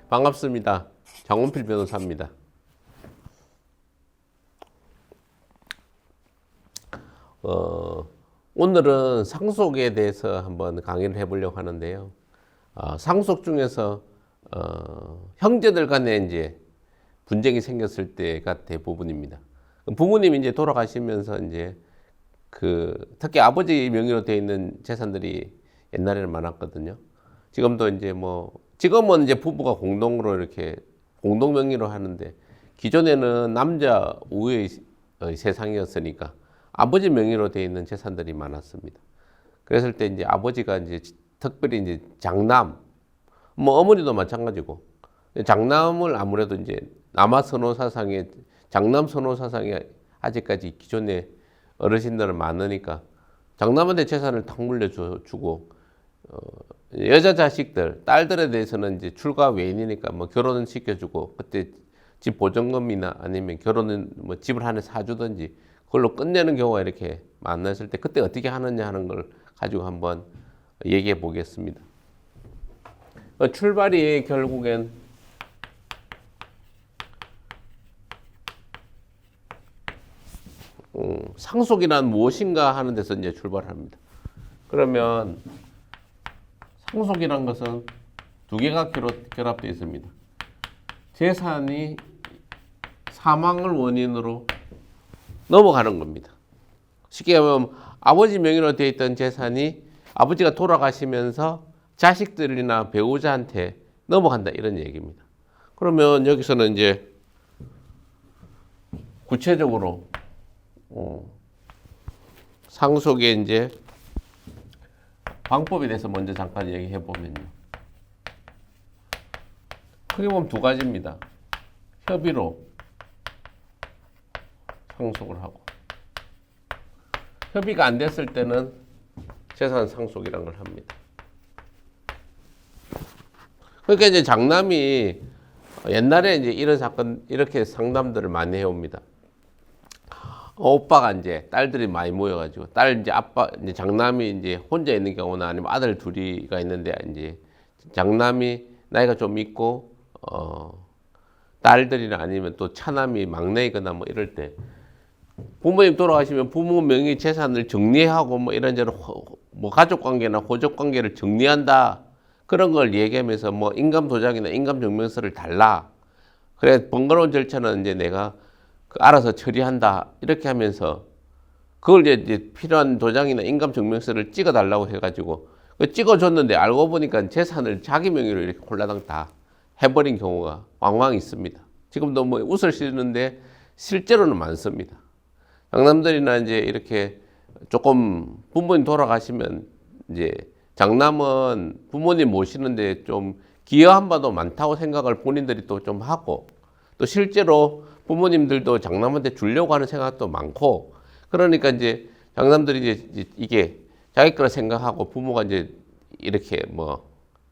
반갑습니다. 장원필 변호사입니다. 오늘은 상속에 대해서 한번 강의를 해보려고 하는데요. 상속 중에서 형제들 간에 이제 분쟁이 생겼을 때가 대부분입니다. 부모님이 이제 돌아가시면서 이제 특히 아버지 명의로 되어 있는 재산들이 옛날에는 많았거든요. 지금도 이제 지금은 이제 부부가 공동으로 이렇게 공동 명의로 하는데, 기존에는 남자 우의 세상이었으니까 아버지 명의로 되어 있는 재산들이 많았습니다. 그랬을 때 이제 아버지가 이제 특별히 이제 장남, 어머니도 마찬가지고, 장남을 아무래도 이제 남아 선호 사상에, 장남 선호 사상이 아직까지 기존에 어르신들은 많으니까 장남한테 재산을 탁 물려주고, 여자 자식들, 딸들에 대해서는 이제 출가 외인이니까 결혼은 시켜주고, 그때 집 보증금이나 아니면 결혼은 집을 하나 사주든지 그걸로 끝내는 경우가 이렇게 만났을 때, 그때 어떻게 하느냐 하는 걸 가지고 한번 얘기해 보겠습니다. 출발이 결국엔 상속이란 무엇인가 하는 데서 이제 출발합니다. 그러면 상속이란 것은 두 개가 결합되어 있습니다. 재산이 사망을 원인으로 넘어가는 겁니다. 쉽게 말하면 아버지 명의로 되어 있던 재산이 아버지가 돌아가시면서 자식들이나 배우자한테 넘어간다, 이런 얘기입니다. 그러면 여기서는 이제 구체적으로 상속의 이제 방법에 대해서 먼저 잠깐 얘기해 보면요. 크게 보면 두 가지입니다. 협의로 상속을 하고, 협의가 안 됐을 때는 재산 상속이라는 걸 합니다. 그러니까 이제 장남이 옛날에 이제 이런 사건, 이렇게 상담들을 많이 해옵니다. 오빠가 이제 딸들이 많이 모여가지고, 이제 아빠, 이제 장남이 이제 혼자 있는 경우나 아니면 아들 둘이가 있는데, 이제 장남이 나이가 좀 있고, 딸들이나 아니면 또 차남이 막내이거나 이럴 때, 부모님 돌아가시면 부모 명의 재산을 정리하고 이런저런 가족 관계나 호적 관계를 정리한다, 그런 걸 얘기하면서 인감 도장이나 인감 증명서를 달라. 그래, 번거로운 절차는 이제 내가 알아서 처리한다, 이렇게 하면서 그걸 이제 필요한 도장이나 인감 증명서를 찍어 달라고 해가지고 찍어줬는데, 알고 보니까 재산을 자기 명의로 이렇게 홀라당 다 해버린 경우가 왕왕 있습니다. 지금도 웃을 수 있는데 실제로는 많습니다. 장남들이나 이제 이렇게 조금 부모님 돌아가시면 이제 장남은 부모님 모시는데 좀 기여한 바도 많다고 생각을 본인들이 또 좀 하고, 또 실제로 부모님들도 장남한테 주려고 하는 생각도 많고, 그러니까 이제 장남들이 이제 이게 자기 거라 생각하고, 부모가 이제 이렇게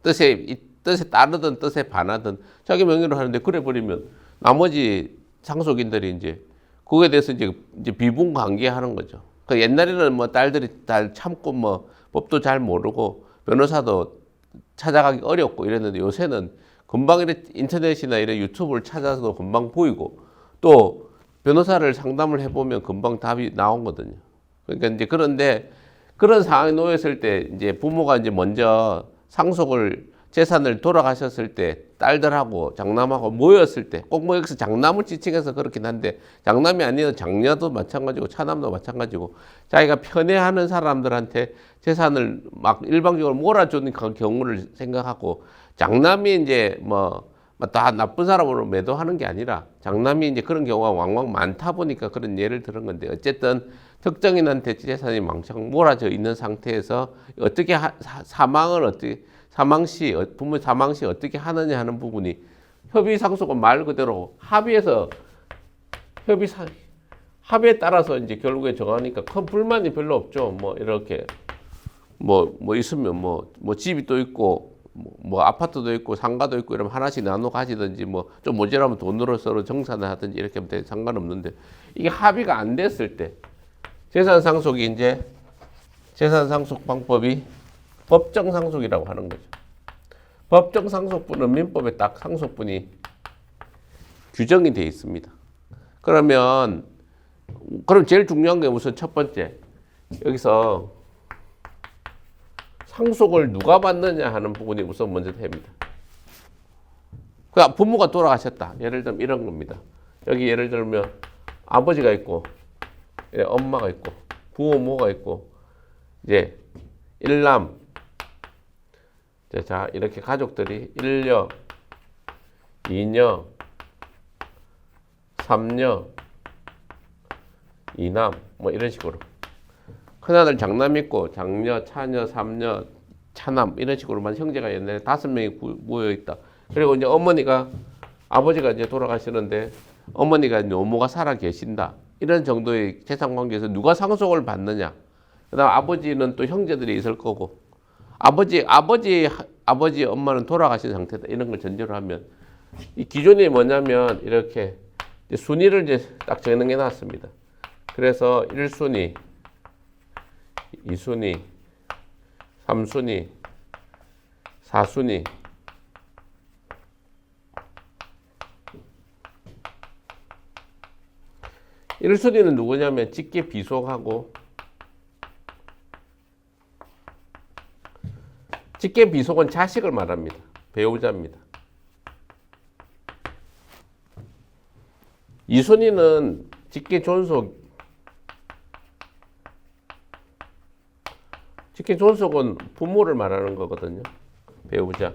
뜻에 따르든 뜻에 반하든 자기 명의로 하는데, 그래 버리면 나머지 상속인들이 이제 그거에 대해서 이제 비분관계하는 거죠. 그 옛날에는 딸들이 잘 참고 법도 잘 모르고 변호사도 찾아가기 어렵고 이랬는데, 요새는 금방 이렇게 인터넷이나 이런 유튜브를 찾아서도 금방 보이고, 또 변호사를 상담을 해보면 금방 답이 나오거든요. 그러니까 이제 그런데 그런 상황에 놓였을 때 이제 부모가 이제 먼저 재산을 돌아가셨을 때 딸들하고 장남하고 모였을 때, 꼭 여기서 장남을 지칭해서 그렇긴 한데, 장남이 아니어도 장녀도 마찬가지고 차남도 마찬가지고, 자기가 편애하는 사람들한테 재산을 일방적으로 몰아주는 그 경우를 생각하고, 장남이 이제 다 나쁜 사람으로 매도하는 게 아니라, 장남이 이제 그런 경우가 왕왕 많다 보니까 그런 예를 들은 건데, 어쨌든 특정인한테 재산이 망청 몰아져 있는 상태에서 어떻게 부모 사망 시 어떻게 하느냐 하는 부분이, 협의 상속은 말 그대로 합의해서, 합의에 따라서 이제 결국에 정하니까 큰 불만이 별로 없죠. 이렇게 있으면 집이 또 있고 아파트도 있고 상가도 있고 이러면 하나씩 나눠 가지든지, 좀 모자라면 돈으로 서로 정산을 하든지 이렇게 하면 상관없는데, 이게 합의가 안 됐을 때 재산 상속 방법이 법정 상속이라고 하는 거죠. 법정 상속분은 민법에 딱 상속분이 규정이 되어 있습니다. 그럼 제일 중요한 게 우선 첫 번째, 여기서 상속을 누가 받느냐 하는 부분이 우선 먼저 됩니다. 그러니까 부모가 돌아가셨다. 예를 들면 이런 겁니다. 여기 예를 들면 아버지가 있고, 엄마가 있고, 부모가 있고, 이제 일남, 자 이렇게 가족들이 1녀, 2녀, 3녀, 2남, 뭐 이런 식으로. 큰아들 장남 있고, 장녀, 차녀, 삼녀, 차남, 이런 식으로만 형제가 옛날에 5명이 모여있다. 그리고 이제 아버지가 이제 돌아가시는데, 어머니가 노모가 살아 계신다. 이런 정도의 재산 관계에서 누가 상속을 받느냐. 그 다음 아버지는 또 형제들이 있을 거고, 아버지, 엄마는 돌아가신 상태다. 이런 걸 전제로 하면, 이 기준이 뭐냐면, 이렇게 순위를 이제 딱 정해 놨습니다. 그래서 1순위, 2순위, 3순위, 4순위. 1순위는 누구냐면 직계 비속하고, 직계 비속은 자식을 말합니다. 배우자입니다. 2순위는 직계 존속은 부모를 말하는 거거든요. 배우자.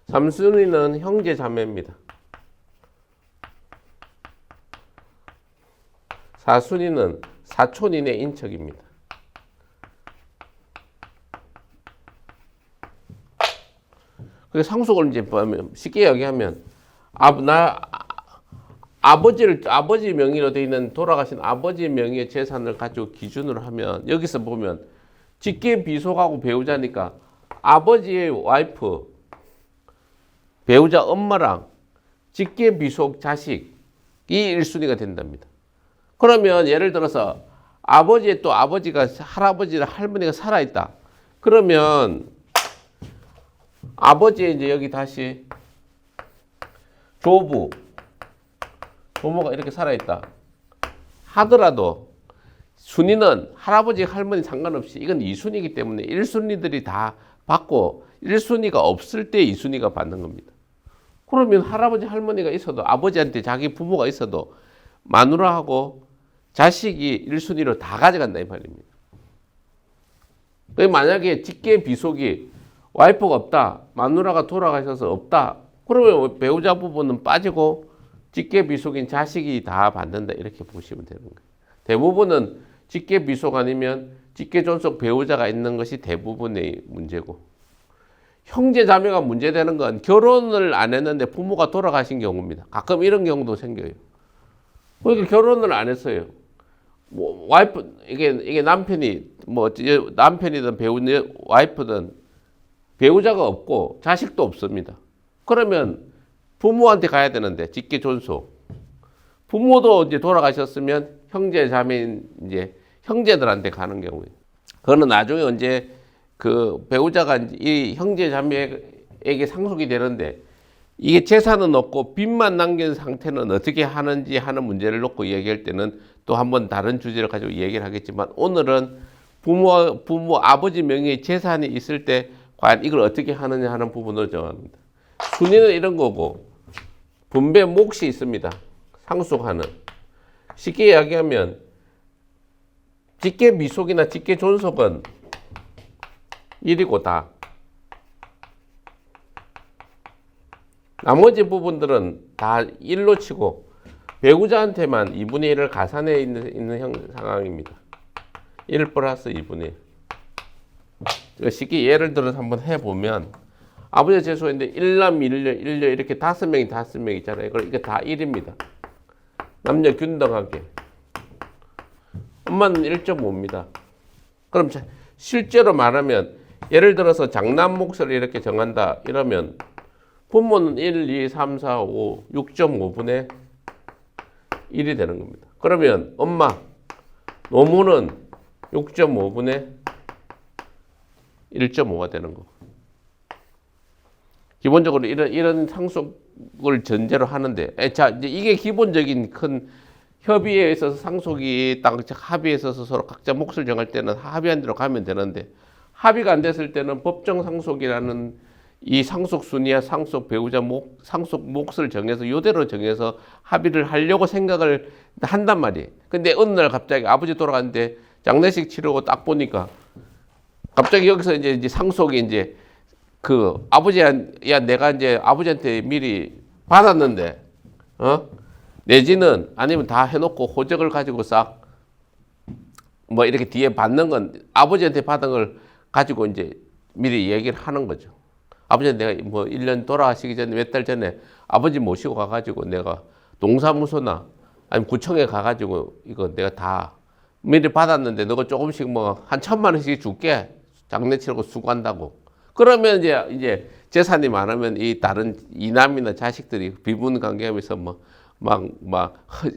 3순위는 형제 자매입니다. 4순위는 사촌 이내 인척입니다. 그 상속을 이제 쉽게 이야기하면 아버지 명의로 되어 있는 돌아가신 아버지 명의의 재산을 가지고 기준으로 하면 여기서 보면 직계 비속하고 배우자니까 아버지의 와이프, 배우자 엄마랑 직계 비속 자식이 1순위가 된답니다. 그러면 예를 들어서 아버지가 할아버지나 할머니가 살아있다. 그러면 아버지의 이제 여기 다시 조모가 이렇게 살아있다 하더라도 순위는 할아버지, 할머니 상관없이 이건 2순위이기 때문에 1순위들이 다 받고 1순위가 없을 때 2순위가 받는 겁니다. 그러면 할아버지, 할머니가 있어도 아버지한테 자기 부모가 있어도 마누라하고 자식이 1순위로 다 가져간다 이 말입니다. 만약에 직계 비속이 와이프가 없다, 마누라가 돌아가셔서 없다, 그러면 배우자 부분은 빠지고 직계 비속인 자식이 다 받는다 이렇게 보시면 되는 거예요. 대부분은 직계 비속 아니면 직계 존속 배우자가 있는 것이 대부분의 문제고, 형제 자매가 문제되는 건 결혼을 안 했는데 부모가 돌아가신 경우입니다. 가끔 이런 경우도 생겨요. 그러니까 결혼을 안 했어요. 뭐 와이프 이게 남편이든 와이프든 배우자가 없고 자식도 없습니다. 그러면 부모한테 가야 되는데 직계 존속. 부모도 이제 돌아가셨으면 형제 자매인 이제 형제들한테 가는 경우예요. 그거는 나중에 언제 그 배우자가 이 형제 자매에게 상속이 되는데 이게 재산은 없고 빚만 남긴 상태는 어떻게 하는지 하는 문제를 놓고 이야기할 때는 또 한번 다른 주제를 가지고 이야기를 하겠지만, 오늘은 부모 아버지 명의의 재산이 있을 때 과연 이걸 어떻게 하느냐 하는 부분을 정합니다. 순위는 이런 거고, 분배 몫이 있습니다. 상속하는. 쉽게 이야기하면 직계 미속이나 직계 존속은 1이고 다. 나머지 부분들은 다 1로 치고 배우자한테만 2분의 1을 가산해 있는 상황입니다. 1 플러스 2분의 1. 쉽게 예를 들어서 한번 해보면, 아버지가 재수했는데 1남 1녀 이렇게 5명 있잖아요. 이게 다 1입니다. 남녀 균등하게. 엄마는 1.5입니다. 그럼 실제로 말하면 예를 들어서 장남 몫을 이렇게 정한다 이러면 부모는 1, 2, 3, 4, 5, 6.5분의 1이 되는 겁니다. 그러면 노모는 6.5분의 1.5가 되는 거고. 기본적으로 이런 상속을 전제로 하는데, 자, 이제 이게 기본적인 큰 협의에 있어서 상속이 딱 합의에 있어서 서로 각자 몫을 정할 때는 합의한 대로 가면 되는데, 합의가 안 됐을 때는 법정 상속이라는 이 상속 순위와 상속 배우자 상속 몫을 정해서 이대로 정해서 합의를 하려고 생각을 한단 말이에요. 근데 어느 날 갑자기 아버지 돌아갔는데 장례식 치르고 딱 보니까 갑자기 여기서 이제 상속이 이제 그 아버지야, 내가 이제 아버지한테 미리 받았는데, 내지는 아니면 다 해놓고 호적을 가지고 싹 뭐 이렇게 뒤에 받는 건 아버지한테 받은 걸 가지고 이제 미리 얘기를 하는 거죠. 아버지한테 내가 뭐 1년 돌아가시기 전에 몇 달 전에 아버지 모시고 가가지고 내가 동사무소나 아니면 구청에 가가지고 이거 내가 다 미리 받았는데 너가 조금씩 뭐 한 1,000만 원씩 줄게. 장례 치르고 수고한다고. 그러면 이제 재산이 많으면 이 다른 이남이나 자식들이 비분 관계하면서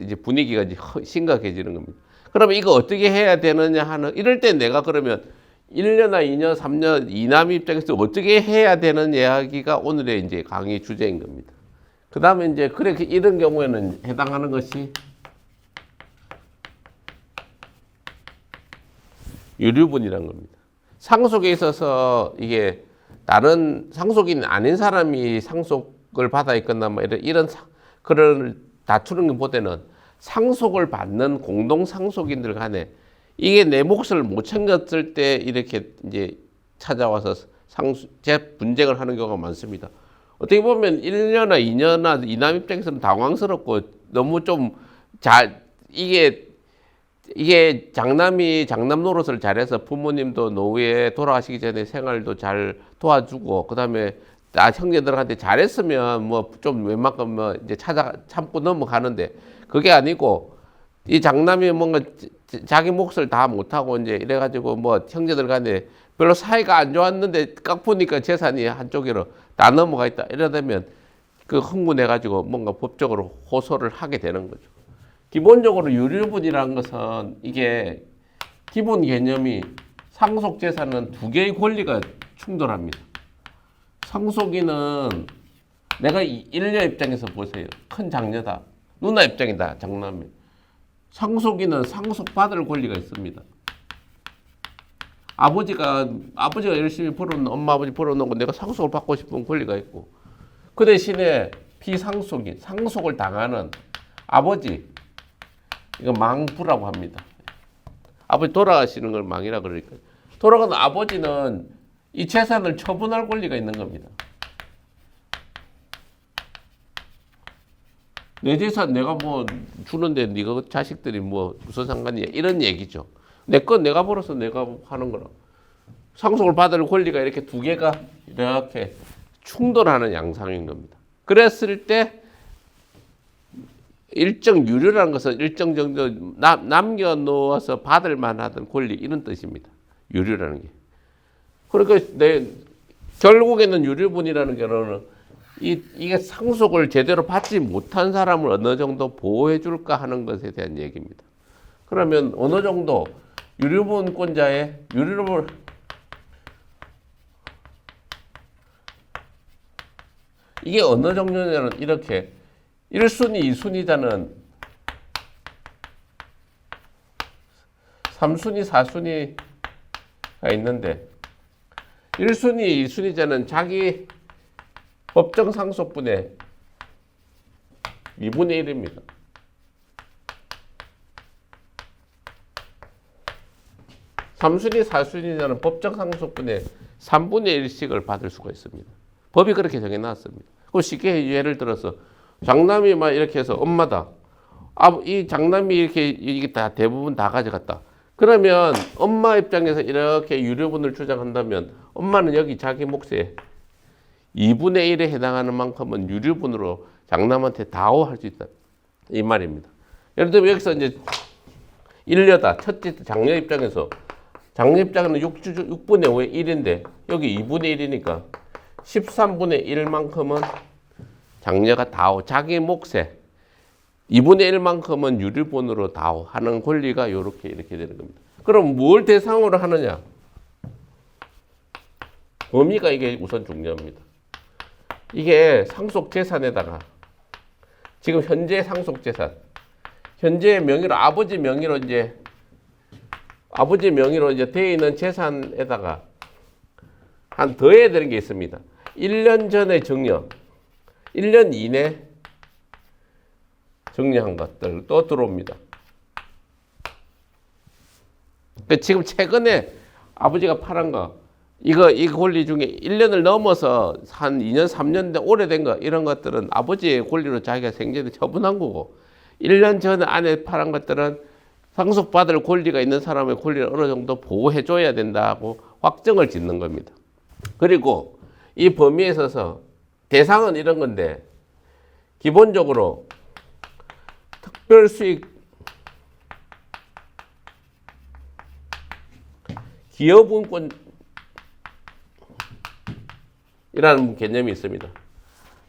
이제 분위기가 이제 심각해지는 겁니다. 그러면 이거 어떻게 해야 되느냐 하는, 이럴 때 내가 그러면 1년이나 2년, 3년 이남 입장에서 어떻게 해야 되는 이야기가 오늘의 이제 강의 주제인 겁니다. 그 다음에 이제 그렇게 이런 경우에는 해당하는 것이 유류분이라는 겁니다. 상속에 있어서 이게 다른 상속인 아닌 사람이 상속을 받아 있거나 뭐 이런 그런 다투는 것보다는 상속을 받는 공동 상속인들 간에 이게 내 몫을 못 챙겼을 때 이렇게 이제 찾아와서 분쟁을 하는 경우가 많습니다. 어떻게 보면 1년이나 2년이나 이남 입장에서는 당황스럽고 너무 좀 이게 장남 노릇을 잘해서 부모님도 노후에 돌아가시기 전에 생활도 잘 도와주고, 그 다음에 형제들한테 잘했으면 뭐 좀 웬만큼 뭐 이제 참고 넘어가는데, 그게 아니고 이 장남이 뭔가 자기 몫을 다 못하고 이제 이래가지고 뭐 형제들 간에 별로 사이가 안 좋았는데 딱 보니까 재산이 한쪽으로 다 넘어가 있다. 이러다면 그 흥분해가지고 뭔가 법적으로 호소를 하게 되는 거죠. 기본적으로 유류분이라는 것은 이게 기본 개념이 상속 재산은 두 개의 권리가 충돌합니다. 상속인은 내가 일녀 입장에서 보세요. 큰 장녀다. 누나 입장이다. 장남이. 상속인은 상속받을 권리가 있습니다. 아버지가 열심히 벌어놓은, 엄마 아버지 벌어놓은 거 내가 상속을 받고 싶은 권리가 있고, 그 대신에 비상속인, 상속을 당하는 아버지, 이거 망부라고 합니다. 아버지 돌아가시는 걸 망이라 그러니까. 돌아가는 아버지는 이 재산을 처분할 권리가 있는 겁니다. 내 재산 내가 뭐 주는데 네가 자식들이 뭐 무슨 상관이야, 이런 얘기죠. 내 건 내가 벌어서 내가 하는 거라. 상속을 받을 권리가 이렇게 두 개가 이렇게 충돌하는 양상인 겁니다. 그랬을 때 일정 유류라는 것은 일정 정도 남겨놓아서 받을 만하던 권리, 이런 뜻입니다. 유류라는 게. 그러니까 결국에는 유류분이라는 경우는 이게 상속을 제대로 받지 못한 사람을 어느 정도 보호해 줄까 하는 것에 대한 얘기입니다. 그러면 어느 정도 유류분권자의 유류를 이게 어느 정도냐는 이렇게 1순위, 2순위자는 3순위, 4순위가 있는데 1순위, 2순위자는 자기 법정 상속분의 2분의 1입니다. 3순위, 4순위자는 법정 상속분의 3분의 1씩을 받을 수가 있습니다. 법이 그렇게 정해놨습니다. 그럼 쉽게 예를 들어서 장남이 막 이렇게 해서 엄마다. 이 장남이 이게 다 대부분 다 가져갔다. 그러면 엄마 입장에서 이렇게 유류분을 주장한다면 엄마는 여기 자기 몫에 2분의 1에 해당하는 만큼은 유류분으로 장남한테 다오할 수 있다. 이 말입니다. 예를 들면 여기서 이제 일녀다. 첫째 장녀 입장에서 장녀 입장은 6분의 5의 1인데 여기 2분의 1이니까 13분의 1만큼은 장녀가 다오. 자기 몫에 2분의 1만큼은 유류분으로 다오 하는 권리가 이렇게 되는 겁니다. 그럼 뭘 대상으로 하느냐? 범위가 이게 우선 중요합니다. 이게 상속재산에다가 지금 현재 상속재산, 현재 명의로 아버지 명의로 이제 되어 있는 재산에다가 한 더해야 되는 게 있습니다. 1년 전에 정려, 1년 이내 정리한 것들 또 들어옵니다. 지금 최근에 아버지가 팔은 거, 이 권리 중에 1년을 넘어서 한 2년, 3년 오래된 거, 이런 것들은 아버지의 권리로 자기가 생전에 처분한 거고, 1년 전 안에 팔은 것들은 상속받을 권리가 있는 사람의 권리를 어느 정도 보호해줘야 된다고 확정을 짓는 겁니다. 그리고 이 범위에 있어서 대상은 이런 건데, 기본적으로 특별수익, 기여분권 이라는 개념이 있습니다.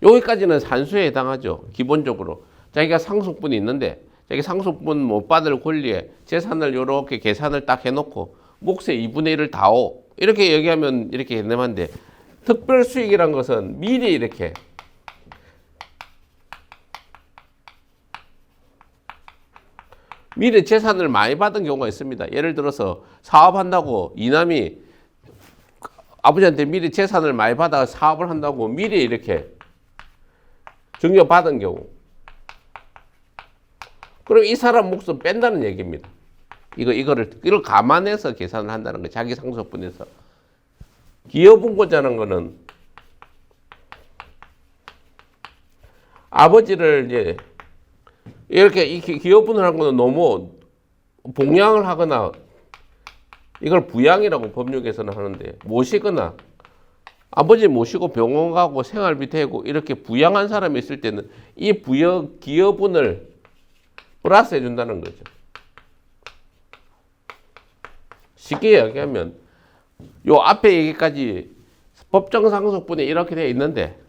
여기까지는 산수에 해당하죠. 기본적으로 자기가 상속분이 있는데 자기 상속분 못 받을 권리에 재산을 이렇게 계산을 딱 해놓고 몫의 2분의 1을 다오 이렇게 얘기하면 이렇게 개념한데, 특별수익이란 것은 미리 이렇게 미리 재산을 많이 받은 경우가 있습니다. 예를 들어서 사업한다고 이남이 아버지한테 미리 재산을 많이 받아 사업을 한다고 미리 이렇게 증여받은 경우, 그럼 이 사람 몫은 뺀다는 얘기입니다. 이걸 감안해서 계산을 한다는 거예요. 자기 상속분에서. 기여분고자는 거는 아버지를 이제 이렇게 기여분을 한 거는 너무 봉양을 하거나, 이걸 부양이라고 법률에서는 하는데, 모시거나 아버지 모시고 병원 가고 생활비 대고 이렇게 부양한 사람이 있을 때는 이 기여분을 플러스 해준다는 거죠. 쉽게 이야기하면 요 앞에 얘기까지 법정 상속분이 이렇게 되어 있는데,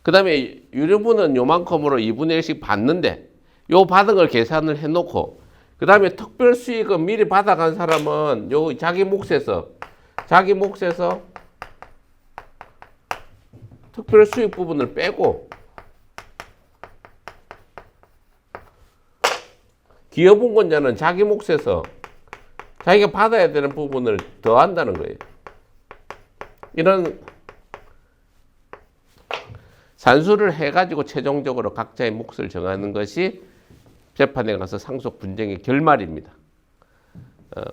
그 다음에 유류분은 요만큼으로 2분의 1씩 받는데, 요 받은 걸 계산을 해놓고, 그 다음에 특별수익은 미리 받아간 사람은 요 자기 몫에서 특별수익 부분을 빼고, 기여분권자는 자기 몫에서 자기가 받아야 되는 부분을 더한다는 거예요. 이런 산수를 해가지고 최종적으로 각자의 몫을 정하는 것이 재판에 가서 상속 분쟁의 결말입니다.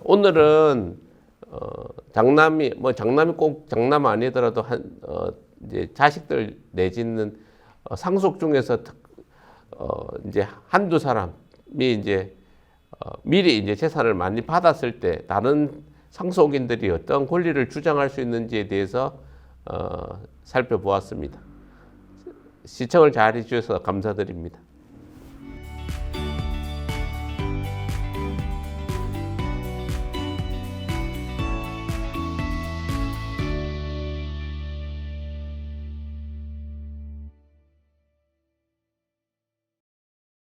오늘은 장남이 꼭 장남 아니더라도 이제 자식들 내지는 상속 중에서 이제 한두 사람이 이제 미리 이제 재산을 많이 받았을 때 다른 상속인들이 어떤 권리를 주장할 수 있는지에 대해서 살펴보았습니다. 시청을 잘 해주셔서 감사드립니다.